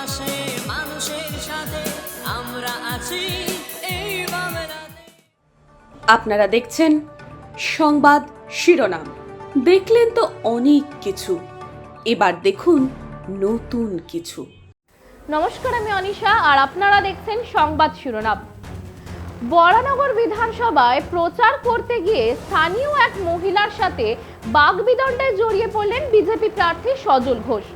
পাশে মানুষের সাথে আমরা আছি এই বাংলাতে। আপনারা দেখছেন সংবাদ শিরোনাম। দেখলেন তো অনেক কিছু, এবার দেখুন নতুন কিছু। নমস্কার, আমি অনিশা আর আপনারা দেখছেন সংবাদ শিরোনাম। বরানগর বিধানসভায় প্রচার করতে গিয়ে স্থানীয় এক মহিলার সাথে বাগবিতণ্ডায় জড়িয়ে পড়লেন বিজেপি প্রার্থী সজল ঘোষ।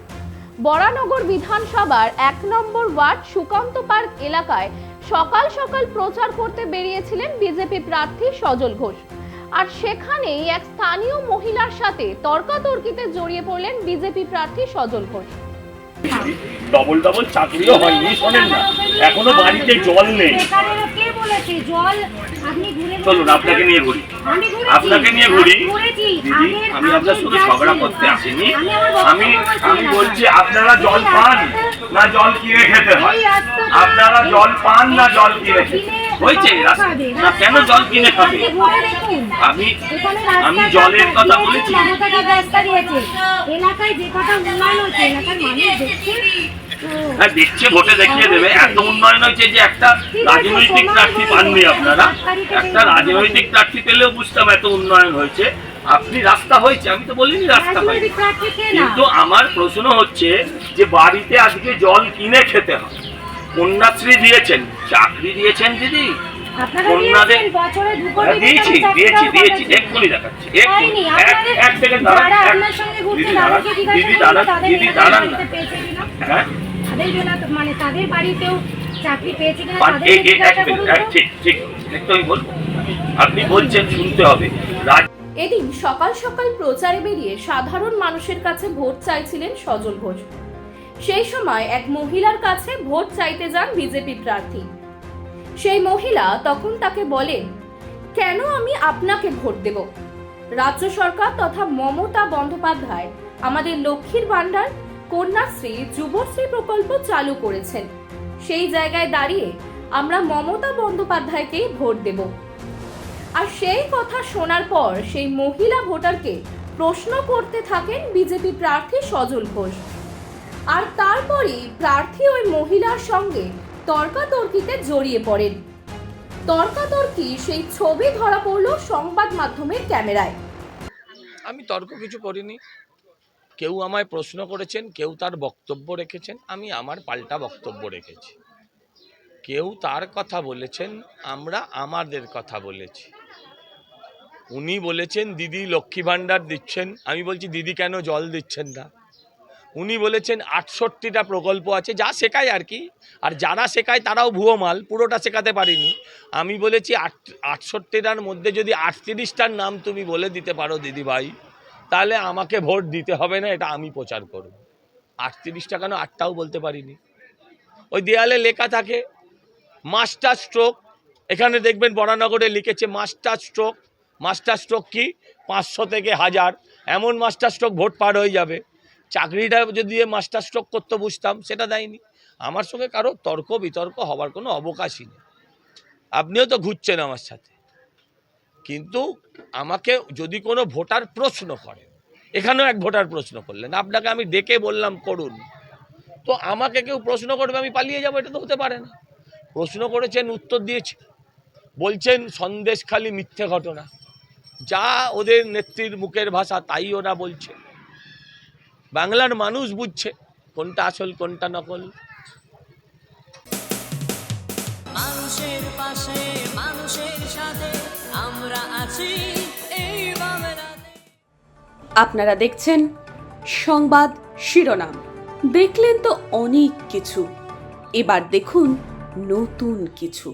বরানগর বিধানসভার 1 নম্বর ওয়ার্ড সুকান্ত পার্ক এলাকায় সকাল সকাল প্রচার করতে বেরিয়েছিলেন বিজেপি প্রার্থী সজল ঘোষ, আর সেখানেই এক স্থানীয় মহিলার সাথে তর্কাতর্কিতে জড়িয়ে পড়লেন বিজেপি প্রার্থী সজল ঘোষ। ডবল ডবল চাকরিও হয়নি, শোনেন না, এখনো বাড়িতে জল নেই। চলুন আপনাকে নিয়ে ঘুরি, আপনাকে নিয়ে ঘুরি। দিদি, আমি আপনার সাথে ঝগড়া করতে আসিনি। আমি বলছি আপনারা জল পান না জল কিনে খেতে হয়? আপনারা জল পান না জল কিনে খেতে হয়েছে না? কেন জল কিনে খাবে? আমি জলের কথা বলেছি। হ্যাঁ, দেখছে, ভোটে দেখিয়ে দেবে। এত উন্নয়ন হয়েছে যে একটা রাজনৈতিক প্রার্থী পাননি আপনারা। একটা রাজনৈতিক প্রার্থী পেলেও বুঝতাম এত উন্নয়ন হয়েছে। আপনি রাস্তা হয়েছে, আমি তো বলিনি রাস্তা হয়েছে, কিন্তু আমার প্রশ্ন হচ্ছে যে বাড়িতে আজকে জল কিনে খেতে হয়। কন্যাশ্রী দিয়েছেন, চাকরি দিয়েছেন দিদি, দিয়েছি দিয়েছি দিয়েছি, এক্ষুনি দেখাচ্ছি। এক সেকেন্ড দাঁড়ান, দিদি দাঁড়ান, দিদি দাঁড়ান না। হ্যাঁ, আপনি বলছেন শুনতে হবে। এদিন সকাল সকাল প্রচারে বেরিয়ে সাধারণ মানুষের কাছে ভোট চাইছিলেন সজল ঘোষ। সেই সময় এক মহিলার কাছে ভোট চাইতে যান বিজেপি প্রার্থী। সেই মহিলা তখন তাকে বলেন, কেন আমি আপনাকে ভোট দেব? রাজ্য সরকার তথা মমতা বন্দ্যোপাধ্যায় আমাদের লক্ষ্মীর ভান্ডার, কন্যাশ্রী, যুবশ্রী প্রকল্প চালু করেছেন। সেই জায়গায় দাঁড়িয়ে আমরা মমতা বন্দ্যোপাধ্যায়কেই ভোট দেব। আর সেই কথা শোনার পর সেই মহিলা ভোটারকে প্রশ্ন করতে থাকেন বিজেপি প্রার্থী সজল ঘোষ। আর তারপরই প্রার্থী ওই মহিলার সঙ্গে তর্কাতর্কিতে জড়িয়ে পড়েন। তর্কাতর্কি সেই ছবি ধরা পড়ল সংবাদ মাধ্যমের ক্যামেরায়। আমি তর্ক কিছু করিনি। কেউ আমায় প্রশ্ন করেছেন, কেউ তার বক্তব্য রেখেছেন, আমি আমার পাল্টা বক্তব্য রেখেছি। কেউ তার কথা বলেছেন, আমরা আমাদের কথা বলেছি। উনি বলেছেন দিদি লক্ষ্মী ভাণ্ডার দিচ্ছেন, আমি বলছি দিদি কেন জল দিচ্ছেন না। উনি বলেছেন 68টা প্রকল্প আছে, যা শেখায় আর কি, আর যারা শেখায় তারাও ভুয়ো মাল, পুরোটা শেখাতে পারিনি। আমি বলেছি 68টার মধ্যে যদি 38টার নাম তুমি বলে দিতে পারো দিদি ভাই, তাহলে আমাকে ভোট দিতে হবে না, এটা আমি প্রচার করব। 38টা কেন 8টাও বলতে পারিনি। ওই দেয়ালে লেখা থাকে মাস্টার স্ট্রোক, এখানে দেখবেন বরানগরে লিখেছে মাস্টার স্ট্রোক। মাস্টার স্ট্রোক কি? 500 থেকে 1000, এমন মাস্টার স্ট্রোক ভোট পার হয়ে যাবে। চাকরিটা যদি মাস্টার স্ট্রোক করতে বুঝতাম, সেটা দেয়নি। আমার সঙ্গে কারো তর্ক বিতর্ক হবার কোনো অবকাশই নেই। আপনিও তো ঘুরছেন আমার সাথে, কিন্তু আমাকে যদি কোনো ভোটার প্রশ্ন করে, এখানেও এক ভোটার প্রশ্ন করলেন, আপনাকে আমি ডেকে বললাম করুন, তো আমাকে কেউ প্রশ্ন করবে আমি পালিয়ে যাবো? এটা তো হতে পারে না। প্রশ্ন করেছেন, উত্তর দিয়েছি। বলছেন সন্দেশখালি মিথ্যে ঘটনা, যা ওদের নেত্রীর মুখের ভাষা তাই ওরা বলছে। বাংলার মানুষ বুঝছে কোনটা আসল কোনটা নকল। মানুষের পাশে মানুষের সাথে আমরা আছি এই বাংলাতে। আপনারা দেখছেন সংবাদ শিরোনাম। দেখলেন তো অনেক কিছু, এবার দেখুন নতুন কিছু।